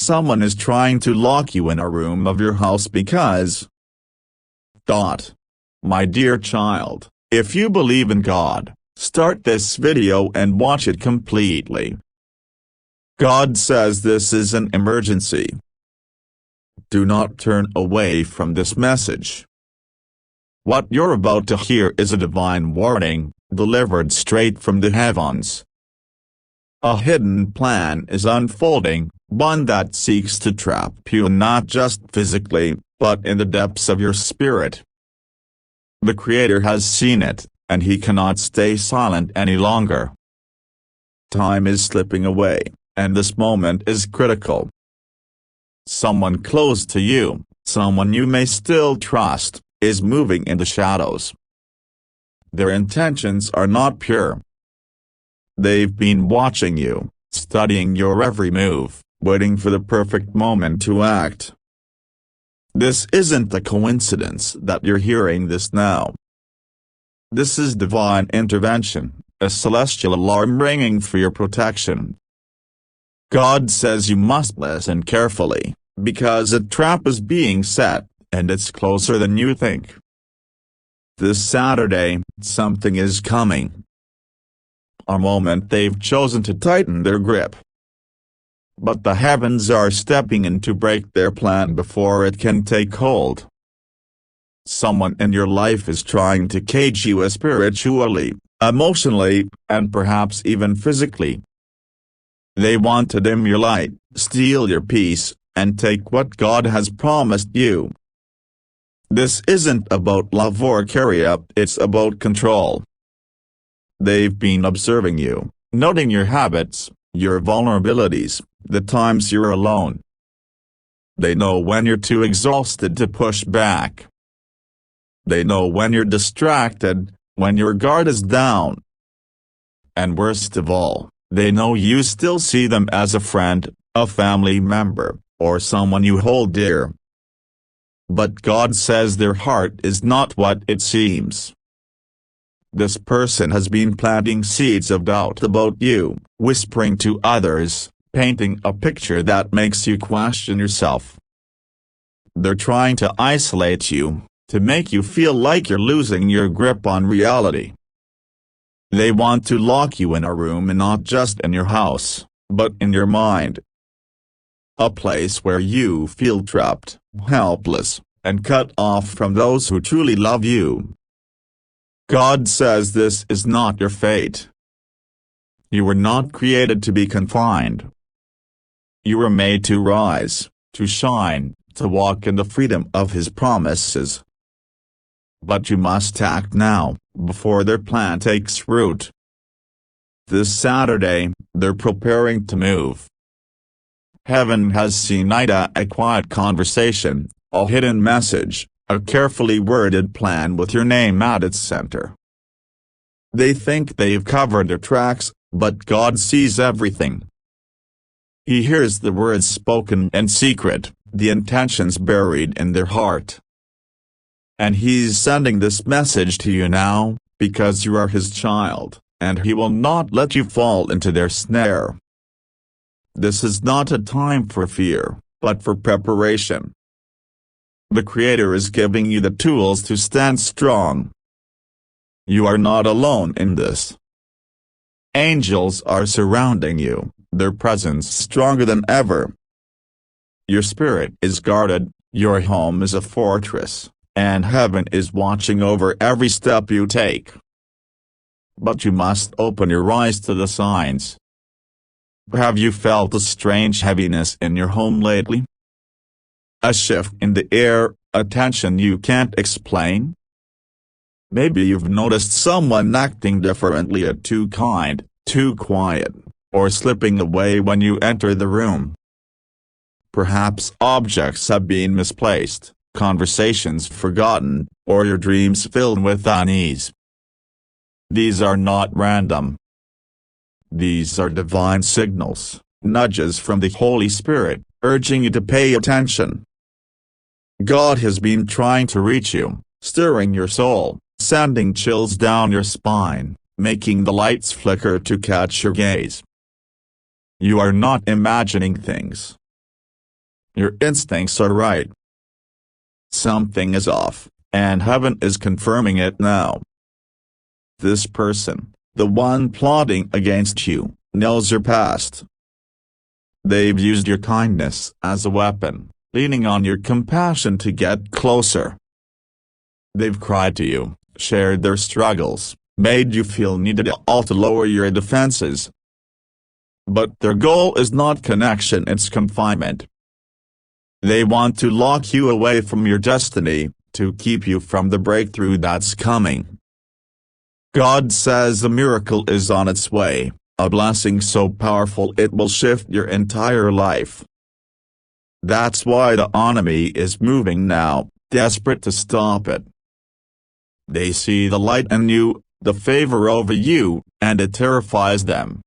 Someone is trying to lock you in a room of your house because. My dear child, if you believe in God, start this video and watch it completely. God says this is an emergency. Do not turn away from this message. What you're about to hear is a divine warning, delivered straight from the heavens. A hidden plan is unfolding, one that seeks to trap you not just physically, but in the depths of your spirit. The Creator has seen it, and He cannot stay silent any longer. Time is slipping away, and this moment is critical. Someone close to you, someone you may still trust, is moving in the shadows. Their intentions are not pure. They've been watching you, studying your every move, waiting for the perfect moment to act. This isn't a coincidence that you're hearing this now. This is divine intervention, a celestial alarm ringing for your protection. God says you must listen carefully, because a trap is being set, and it's closer than you think. This Saturday, something is coming. A moment they've chosen to tighten their grip. But the heavens are stepping in to break their plan before it can take hold. Someone in your life is trying to cage you spiritually, emotionally, and perhaps even physically. They want to dim your light, steal your peace, and take what God has promised you. This isn't about love or care, it's about control. They've been observing you, noting your habits, your vulnerabilities, the times you're alone. They know when you're too exhausted to push back. They know when you're distracted, when your guard is down. And worst of all, they know you still see them as a friend, a family member, or someone you hold dear. But God says their heart is not what it seems. This person has been planting seeds of doubt about you, whispering to others, painting a picture that makes you question yourself. They're trying to isolate you, to make you feel like you're losing your grip on reality. They want to lock you in a room, and not just in your house, but in your mind. A place where you feel trapped, helpless, and cut off from those who truly love you. God says this is not your fate. You were not created to be confined. You were made to rise, to shine, to walk in the freedom of His promises. But you must act now, before their plan takes root. This Saturday, they're preparing to move. Heaven has seen a quiet conversation, a hidden message, a carefully worded plan with your name at its center. They think they've covered their tracks, but God sees everything. He hears the words spoken in secret, the intentions buried in their heart. And He's sending this message to you now, because you are His child, and He will not let you fall into their snare. This is not a time for fear, but for preparation. The Creator is giving you the tools to stand strong. You are not alone in this. Angels are surrounding you, their presence stronger than ever. Your spirit is guarded, your home is a fortress, and heaven is watching over every step you take. But you must open your eyes to the signs. Have you felt a strange heaviness in your home lately? A shift in the air, a tension you can't explain? Maybe you've noticed someone acting differently, too kind, too quiet, or slipping away when you enter the room. Perhaps objects have been misplaced, conversations forgotten, or your dreams filled with unease. These are not random. These are divine signals, nudges from the Holy Spirit, urging you to pay attention. God has been trying to reach you, stirring your soul, sending chills down your spine, making the lights flicker to catch your gaze. You are not imagining things. Your instincts are right. Something is off, and heaven is confirming it now. This person, the one plotting against you, knows your past. They've used your kindness as a weapon, leaning on your compassion to get closer. They've cried to you, shared their struggles, made you feel needed, all to lower your defenses. But their goal is not connection, it's confinement. They want to lock you away from your destiny, to keep you from the breakthrough that's coming. God says a miracle is on its way, a blessing so powerful it will shift your entire life. That's why the enemy is moving now, desperate to stop it. They see the light in you, the favor over you, and it terrifies them.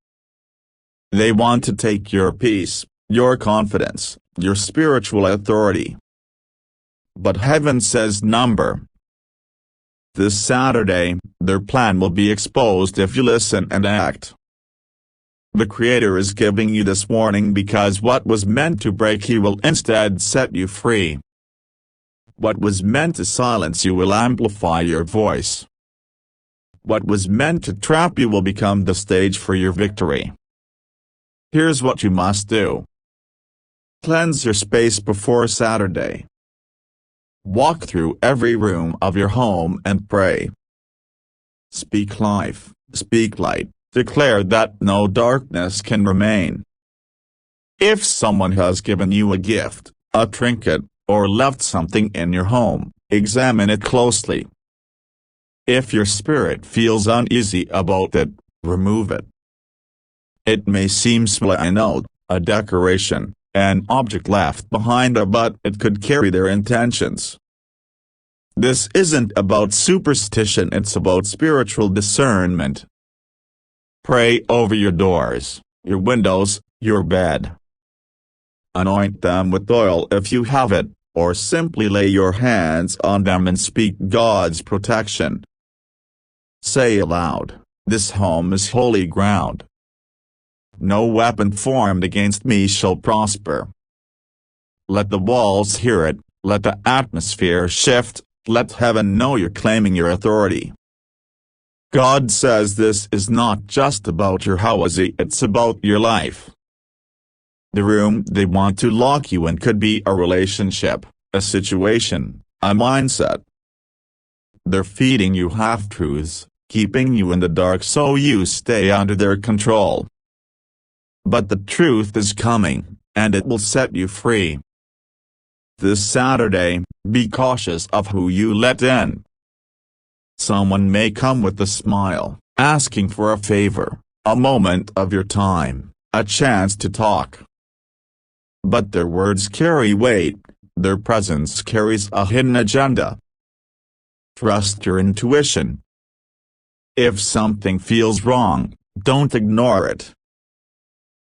They want to take your peace, your confidence, your spiritual authority. But heaven says number. This Saturday, their plan will be exposed if you listen and act. The Creator is giving you this warning because what was meant to break you will instead set you free. What was meant to silence you will amplify your voice. What was meant to trap you will become the stage for your victory. Here's what you must do. Cleanse your space before Saturday. Walk through every room of your home and pray. Speak life, speak light, declare that no darkness can remain. If someone has given you a gift, a trinket, or left something in your home, examine it closely. If your spirit feels uneasy about it, remove it. It may seem small, a note, a decoration, an object left behind, but it could carry their intentions. This isn't about superstition, it's about spiritual discernment. Pray over your doors, your windows, your bed. Anoint them with oil if you have it, or simply lay your hands on them and speak God's protection. Say aloud, "This home is holy ground. No weapon formed against me shall prosper." Let the walls hear it, let the atmosphere shift, let heaven know you're claiming your authority. God says this is not just about your house, it's about your life. The room they want to lock you in could be a relationship, a situation, a mindset. They're feeding you half-truths, keeping you in the dark so you stay under their control. But the truth is coming, and it will set you free. This Saturday, be cautious of who you let in. Someone may come with a smile, asking for a favor, a moment of your time, a chance to talk. But their words carry weight, their presence carries a hidden agenda. Trust your intuition. If something feels wrong, don't ignore it.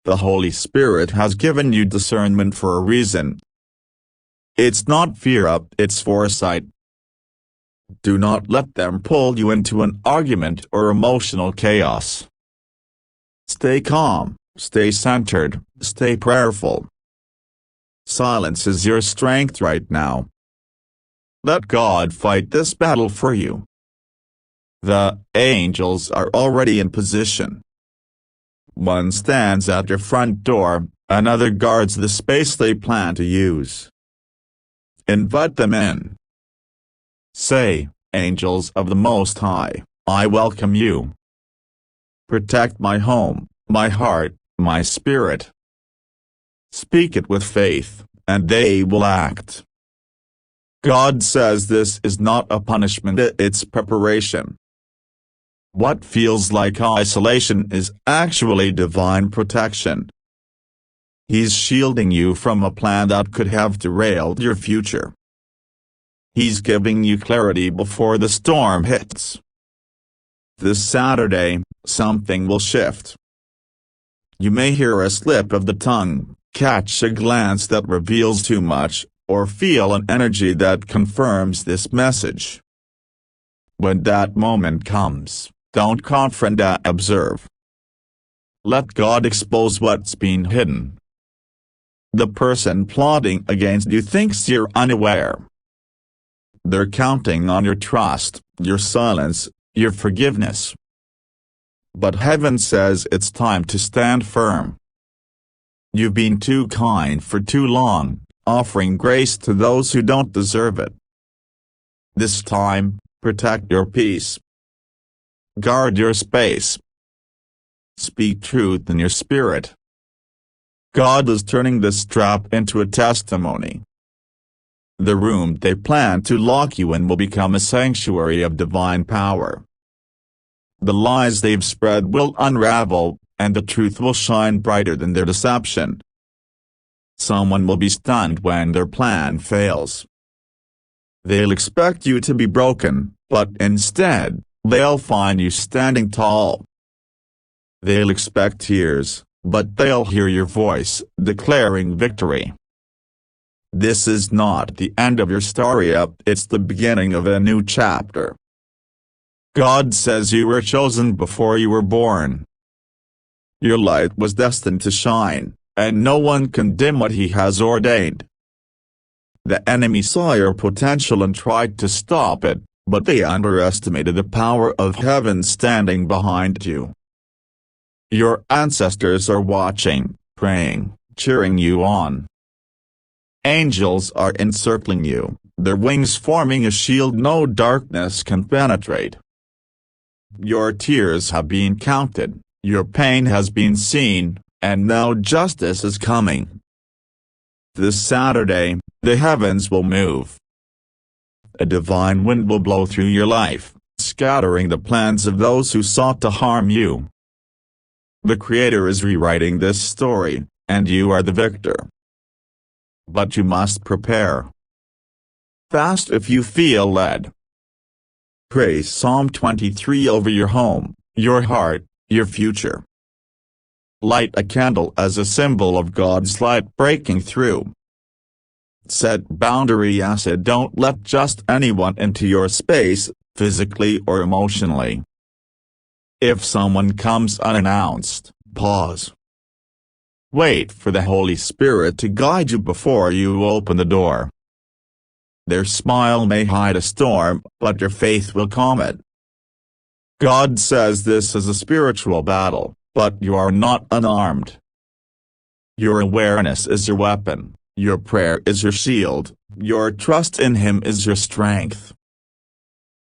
The Holy Spirit has given you discernment for a reason. It's not fear, it's foresight. Do not let them pull you into an argument or emotional chaos. Stay calm, stay centered, stay prayerful. Silence is your strength right now. Let God fight this battle for you. The angels are already in position. One stands at your front door, another guards the space they plan to use. Invite them in. Say, "Angels of the Most High, I welcome you. Protect my home, my heart, my spirit." Speak it with faith, and they will act. God says this is not a punishment, it's preparation. What feels like isolation is actually divine protection. He's shielding you from a plan that could have derailed your future. He's giving you clarity before the storm hits. This Saturday, something will shift. You may hear a slip of the tongue, catch a glance that reveals too much, or feel an energy that confirms this message. When that moment comes, don't confront, observe. Let God expose what's been hidden. the person plotting against you thinks you're unaware. They're counting on your trust, your silence, your forgiveness. But heaven says it's time to stand firm. You've been too kind for too long, offering grace to those who don't deserve it. This time, protect your peace. Guard your space. Speak truth in your spirit. God is turning this trap into a testimony. The room they plan to lock you in will become a sanctuary of divine power. The lies they've spread will unravel, and the truth will shine brighter than their deception. Someone will be stunned when their plan fails. They'll expect you to be broken, but instead, they'll find you standing tall. They'll expect tears, but they'll hear your voice declaring victory. This is not the end of your story, it's the beginning of a new chapter. God says you were chosen before you were born. Your light was destined to shine, and no one can dim what He has ordained. The enemy saw your potential and tried to stop it, but they underestimated the power of heaven standing behind you. Your ancestors are watching, praying, cheering you on. Angels are encircling you, their wings forming a shield no darkness can penetrate. Your tears have been counted, your pain has been seen, and now justice is coming. This Saturday, the heavens will move. A divine wind will blow through your life, scattering the plans of those who sought to harm you. The Creator is rewriting this story, and you are the victor. But you must prepare. Fast if you feel led. Pray Psalm 23 over your home, your heart, your future. Light a candle as a symbol of God's light breaking through. Set boundaries. Don't let just anyone into your space, physically or emotionally. If someone comes unannounced, pause. Wait for the Holy Spirit to guide you before you open the door. Their smile may hide a storm, but your faith will calm it. God says this is a spiritual battle, but you are not unarmed. Your awareness is your weapon, your prayer is your shield, your trust in Him is your strength.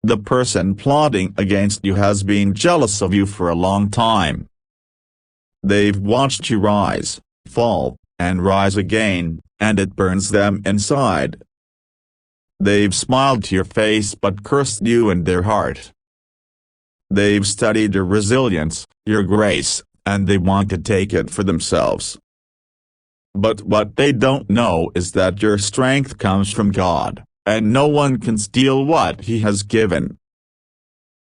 The person plotting against you has been jealous of you for a long time. They've watched you rise, fall, and rise again, and it burns them inside. They've smiled to your face but cursed you in their heart. They've studied your resilience, your grace, and they want to take it for themselves. But what they don't know is that your strength comes from God, and no one can steal what He has given.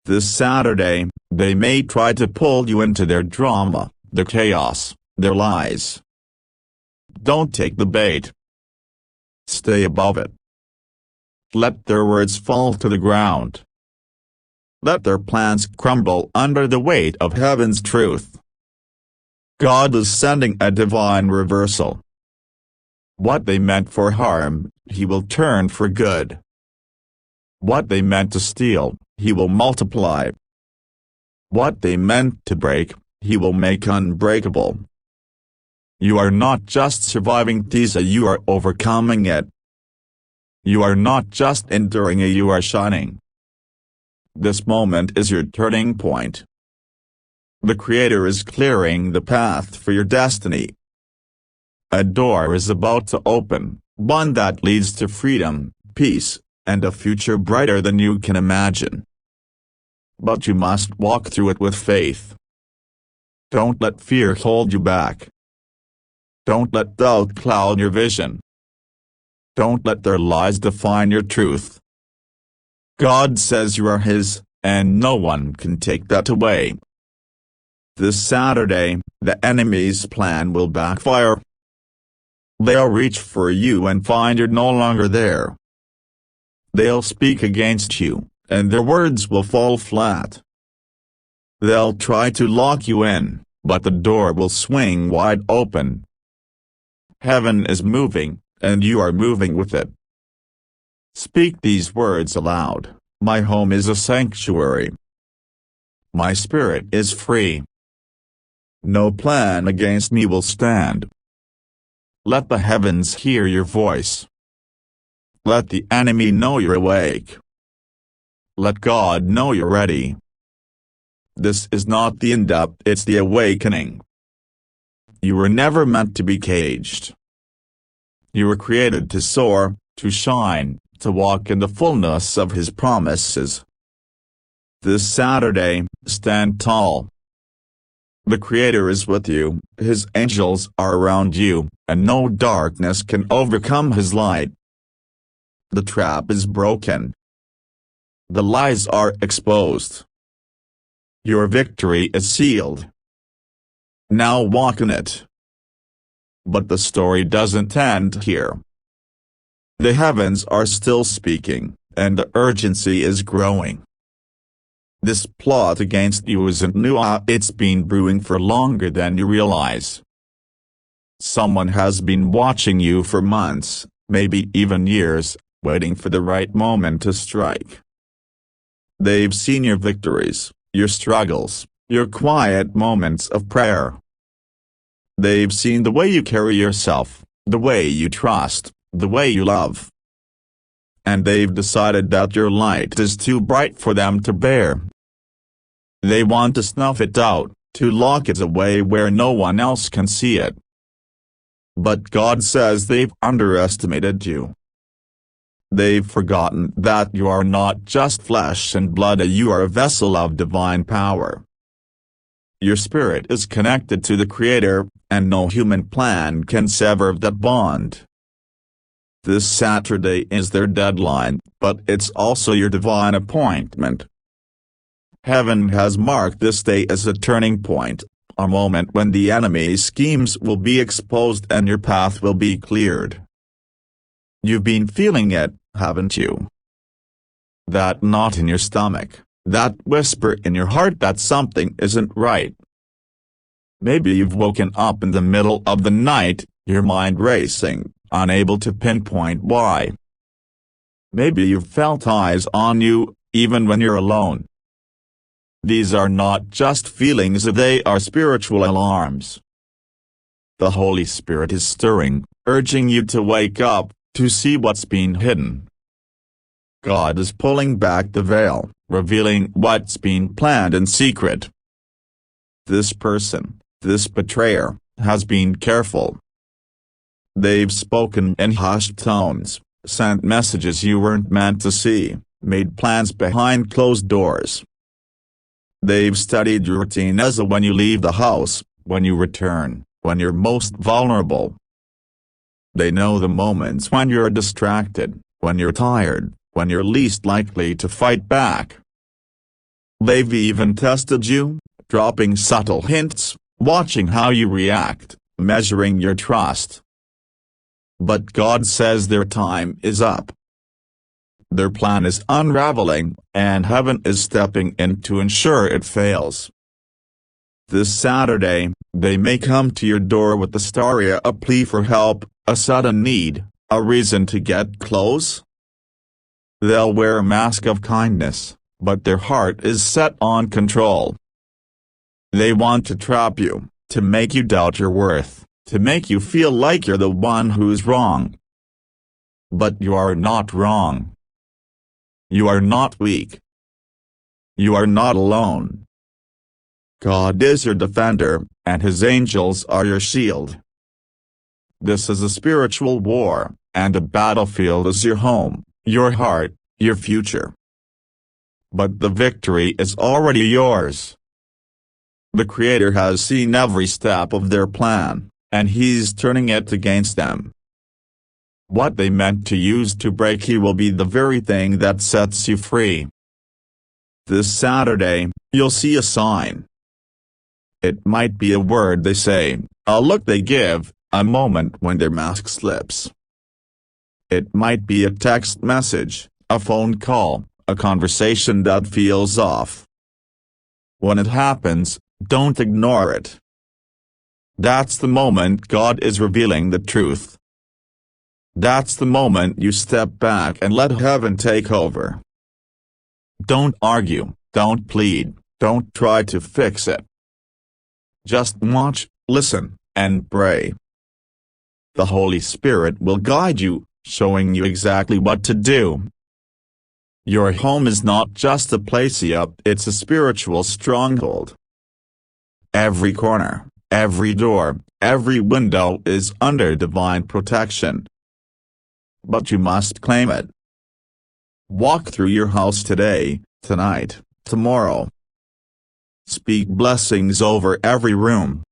This Saturday, they may try to pull you into their drama, their chaos, their lies. Don't take the bait. Stay above it. Let their words fall to the ground. Let their plans crumble under the weight of heaven's truth. God is sending a divine reversal. What they meant for harm, He will turn for good. What they meant to steal, He will multiply. What they meant to break, He will make unbreakable. You are not just surviving this, you are overcoming it. You are not just enduring it, you are shining. This moment is your turning point. The Creator is clearing the path for your destiny. A door is about to open, one that leads to freedom, peace, and a future brighter than you can imagine. But you must walk through it with faith. Don't let fear hold you back. Don't let doubt cloud your vision. Don't let their lies define your truth. God says you are His, and no one can take that away. This Saturday, the enemy's plan will backfire. They'll reach for you and find you're no longer there. They'll speak against you, and their words will fall flat. They'll try to lock you in, but the door will swing wide open. Heaven is moving, and you are moving with it. Speak these words aloud: my home is a sanctuary. My spirit is free. No plan against me will stand. Let the heavens hear your voice. Let the enemy know you're awake. Let God know you're ready. This is not the end-up, it's the awakening. You were never meant to be caged. You were created to soar, to shine, to walk in the fullness of His promises. This Saturday, stand tall. The Creator is with you, His angels are around you, and no darkness can overcome His light. The trap is broken. The lies are exposed. Your victory is sealed. Now walk in it. But the story doesn't end here. The heavens are still speaking, and the urgency is growing. This plot against you isn't new, it's been brewing for longer than you realize. Someone has been watching you for months, maybe even years, waiting for the right moment to strike. They've seen your victories, your struggles, your quiet moments of prayer. They've seen the way you carry yourself, the way you trust, the way you love. And they've decided that your light is too bright for them to bear. They want to snuff it out, to lock it away where no one else can see it. But God says they've underestimated you. They've forgotten that you are not just flesh and blood, you are a vessel of divine power. Your spirit is connected to the Creator, and no human plan can sever that bond. This Saturday is their deadline, but it's also your divine appointment. Heaven has marked this day as a turning point, a moment when the enemy's schemes will be exposed and your path will be cleared. You've been feeling it, haven't you? That knot in your stomach, that whisper in your heart that something isn't right. Maybe you've woken up in the middle of the night, your mind racing, unable to pinpoint why. Maybe you've felt eyes on you, even when you're alone. These are not just feelings, they are spiritual alarms. The Holy Spirit is stirring, urging you to wake up, to see what's been hidden. God is pulling back the veil, revealing what's been planned in secret. This person, this betrayer, has been careful. They've spoken in hushed tones, sent messages you weren't meant to see, made plans behind closed doors. They've studied your routine as when you leave the house, when you return, when you're most vulnerable. They know the moments when you're distracted, when you're tired, when you're least likely to fight back. They've even tested you, dropping subtle hints, watching how you react, measuring your trust. But God says their time is up. Their plan is unraveling, and heaven is stepping in to ensure it fails. This Saturday, they may come to your door with the story, a plea for help, a sudden need, a reason to get close. They'll wear a mask of kindness, but their heart is set on control. They want to trap you, to make you doubt your worth, to make you feel like you're the one who's wrong. But you are not wrong. You are not weak. You are not alone. God is your defender, and His angels are your shield. This is a spiritual war, and the battlefield is your home, your heart, your future. But the victory is already yours. The Creator has seen every step of their plan, and He's turning it against them. What they meant to use to break you will be the very thing that sets you free. This Saturday, you'll see a sign. It might be a word they say, a look they give, a moment when their mask slips. It might be a text message, a phone call, a conversation that feels off. When it happens, don't ignore it. That's the moment God is revealing the truth. That's the moment you step back and let heaven take over. Don't argue, don't plead, don't try to fix it. Just watch, listen, and pray. The Holy Spirit will guide you, showing you exactly what to do. Your home is not just a place, it's a spiritual stronghold. Every corner, every door, every window is under divine protection. But you must claim it. Walk through your house today, tonight, tomorrow. Speak blessings over every room.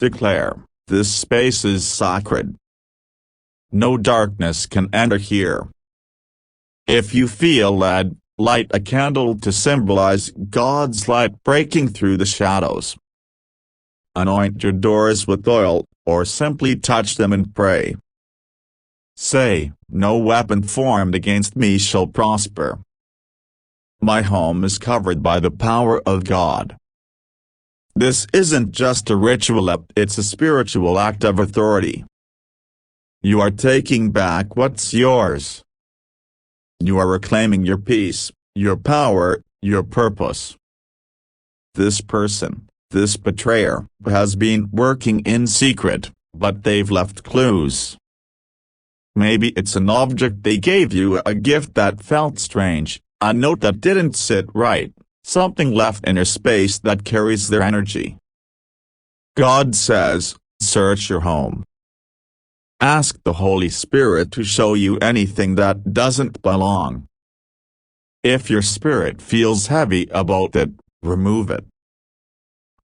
Declare, this space is sacred. No darkness can enter here. If you feel led, light a candle to symbolize God's light breaking through the shadows. Anoint your doors with oil, or simply touch them and pray. Say, no weapon formed against me shall prosper. My home is covered by the power of God. This isn't just a ritual, it's a spiritual act of authority. You are taking back what's yours. You are reclaiming your peace, your power, your purpose. This person, this betrayer, has been working in secret, but they've left clues. Maybe it's an object they gave you, a gift that felt strange, a note that didn't sit right, something left in a space that carries their energy. God says, search your home. Ask the Holy Spirit to show you anything that doesn't belong. If your spirit feels heavy about it, remove it.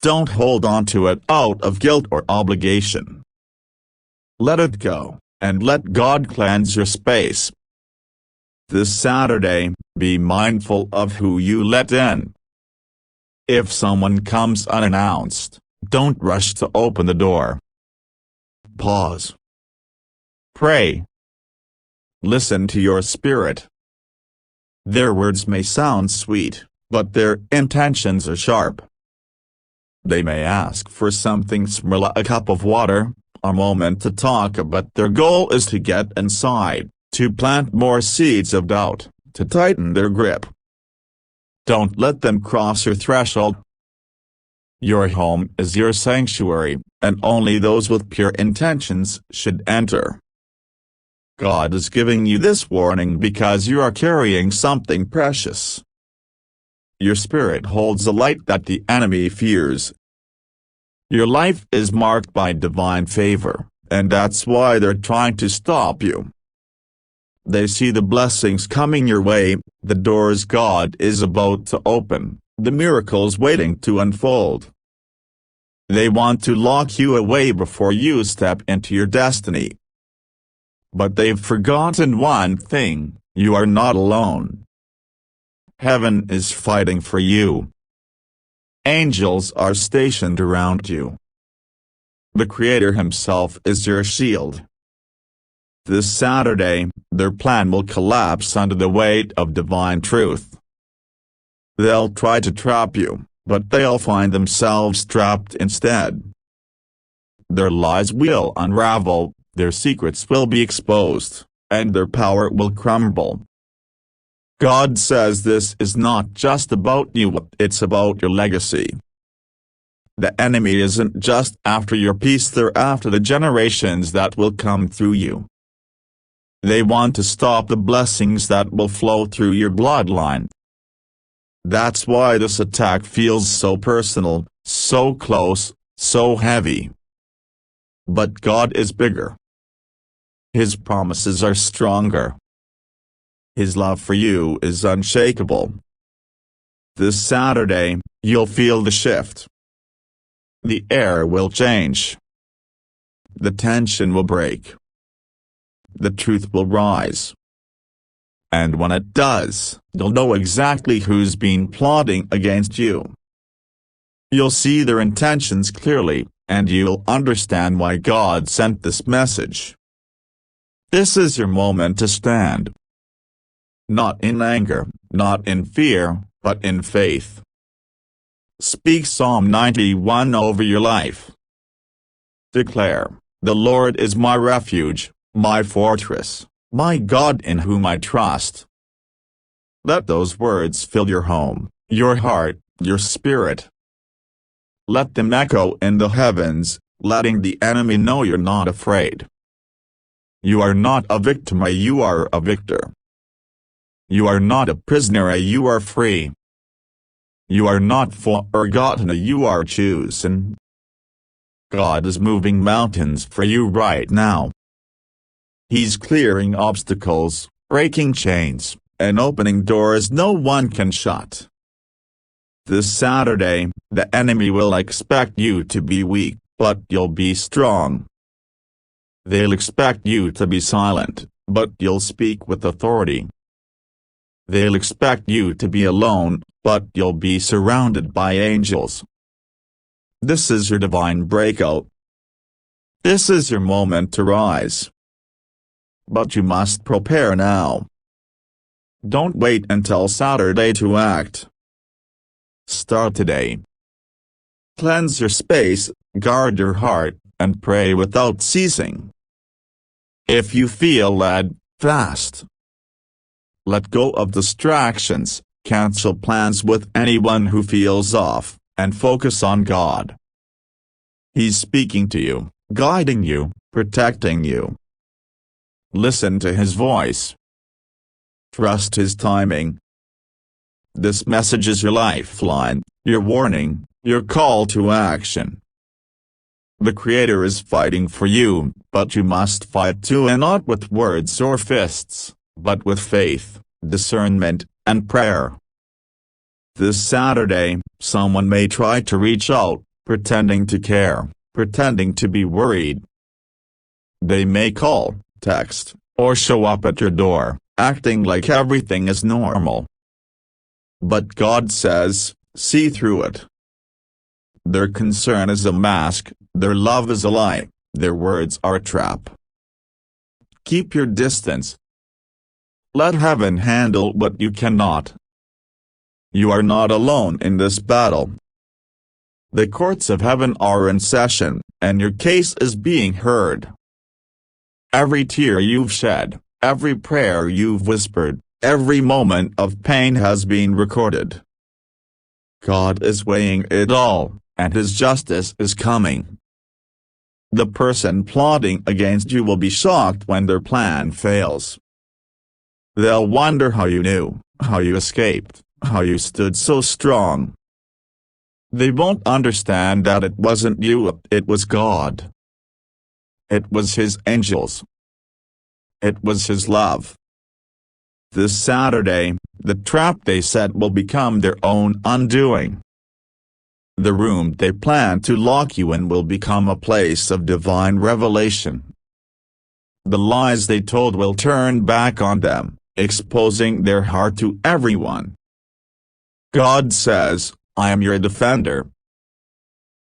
Don't hold on to it out of guilt or obligation. Let it go, and let God cleanse your space. This Saturday, be mindful of who you let in. If someone comes unannounced, don't rush to open the door. Pause. Pray. Listen to your spirit. Their words may sound sweet, but their intentions are sharp. They may ask for something small, a cup of water, a moment to talk, but their goal is to get inside, to plant more seeds of doubt, to tighten their grip. Don't let them cross your threshold. Your home is your sanctuary, and only those with pure intentions should enter. God is giving you this warning because you are carrying something precious. Your spirit holds a light that the enemy fears. Your life is marked by divine favor, and that's why they're trying to stop you. They see the blessings coming your way, the doors God is about to open, the miracles waiting to unfold. They want to lock you away before you step into your destiny. But they've forgotten one thing: you are not alone. Heaven is fighting for you. Angels are stationed around you. The Creator Himself is your shield. This Saturday, their plan will collapse under the weight of divine truth. They'll try to trap you, but they'll find themselves trapped instead. Their lies will unravel, their secrets will be exposed, and their power will crumble. God says this is not just about you, it's about your legacy. The enemy isn't just after your peace, they're after the generations that will come through you. They want to stop the blessings that will flow through your bloodline. That's why this attack feels so personal, so close, so heavy. But God is bigger. His promises are stronger. His love for you is unshakable. This Saturday, you'll feel the shift. The air will change. The tension will break. The truth will rise. And when it does, you'll know exactly who's been plotting against you. You'll see their intentions clearly, and you'll understand why God sent this message. This is your moment to stand. Not in anger, not in fear, but in faith. Speak Psalm 91 over your life. Declare, "The Lord is my refuge, my fortress, my God in whom I trust." Let those words fill your home, your heart, your spirit. Let them echo in the heavens, letting the enemy know you're not afraid. You are not a victim, you are a victor. You are not a prisoner, you are free. You are not forgotten, you are chosen. God is moving mountains for you right now. He's clearing obstacles, breaking chains, and opening doors no one can shut. This Saturday, the enemy will expect you to be weak, but you'll be strong. They'll expect you to be silent, but you'll speak with authority. They'll expect you to be alone, but you'll be surrounded by angels. This is your divine breakout. This is your moment to rise. But you must prepare now. Don't wait until Saturday to act. Start today. Cleanse your space, guard your heart, and pray without ceasing. If you feel led, fast. Let go of distractions, cancel plans with anyone who feels off, and focus on God. He's speaking to you, guiding you, protecting you. Listen to His voice. Trust His timing. This message is your lifeline, your warning, your call to action. The Creator is fighting for you, but you must fight too, and not with words or fists, but with faith, discernment, and prayer. This Saturday, someone may try to reach out, pretending to care, pretending to be worried. They may call, text, or show up at your door, acting like everything is normal. But God says, see through it. Their concern is a mask, their love is a lie, their words are a trap. Keep your distance. Let heaven handle what you cannot. You are not alone in this battle. The courts of heaven are in session, and your case is being heard. Every tear you've shed, every prayer you've whispered, every moment of pain has been recorded. God is weighing it all, and His justice is coming. The person plotting against you will be shocked when their plan fails. They'll wonder how you knew, how you escaped, how you stood so strong. They won't understand that it wasn't you, it was God. It was His angels. It was His love. This Saturday, the trap they set will become their own undoing. The room they plan to lock you in will become a place of divine revelation. The lies they told will turn back on them, exposing their heart to everyone. God says, I am your defender.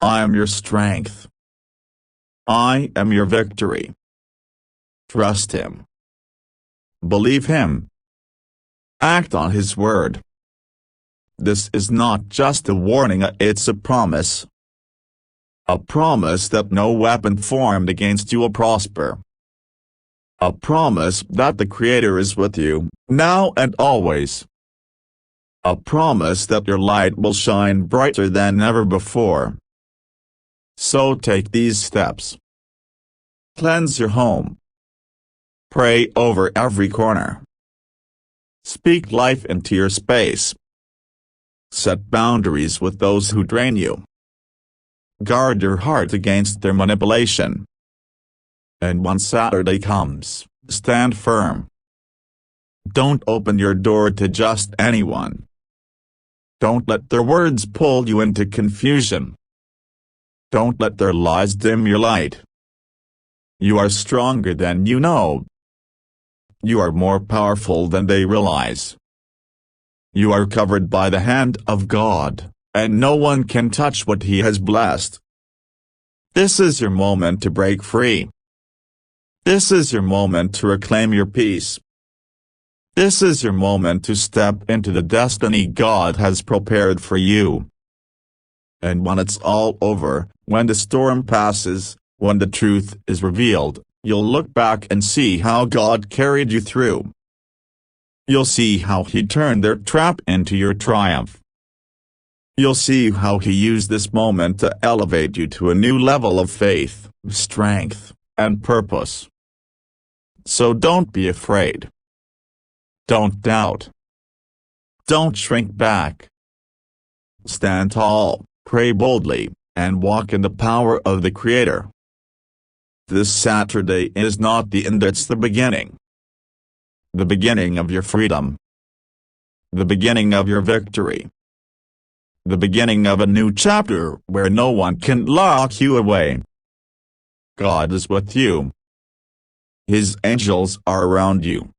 I am your strength. I am your victory. Trust Him. Believe Him. Act on His word. This is not just a warning, it's a promise. A promise that no weapon formed against you will prosper. A promise that the Creator is with you, now and always. A promise that your light will shine brighter than ever before. So take these steps. Cleanse your home. Pray over every corner. Speak life into your space. Set boundaries with those who drain you. Guard your heart against their manipulation. And when Saturday comes, stand firm. Don't open your door to just anyone. Don't let their words pull you into confusion. Don't let their lies dim your light. You are stronger than you know. You are more powerful than they realize. You are covered by the hand of God, and no one can touch what He has blessed. This is your moment to break free. This is your moment to reclaim your peace. This is your moment to step into the destiny God has prepared for you. And when it's all over, when the storm passes, When the truth is revealed, you'll look back and see how God carried you through. You'll see how He turned their trap into your triumph. You'll see how He used this moment to elevate you to a new level of faith, strength, and purpose. So don't be afraid. Don't doubt. Don't shrink back. Stand tall, pray boldly, and walk in the power of the Creator. This Saturday is not the end, it's the beginning. The beginning of your freedom. The beginning of your victory. The beginning of a new chapter where no one can lock you away. God is with you. His angels are around you.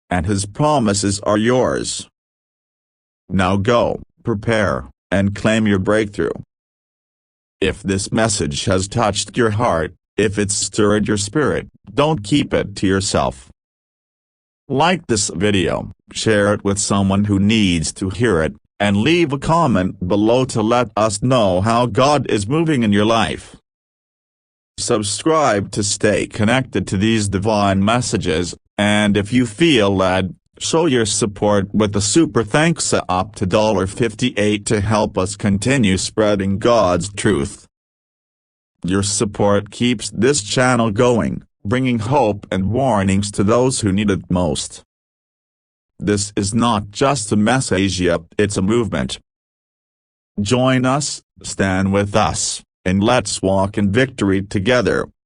And His promises are yours. Now go, prepare, and claim your breakthrough. If this message has touched your heart, if it's stirred your spirit, don't keep it to yourself. Like this video, share it with someone who needs to hear it, and leave a comment below to let us know how God is moving in your life. Subscribe to stay connected to these divine messages, and if you feel led, show your support with a super thanks up to $58 to help us continue spreading God's truth. Your support keeps this channel going, bringing hope and warnings to those who need it most. This is not just a message, it's a movement. Join us, stand with us, and let's walk in victory together.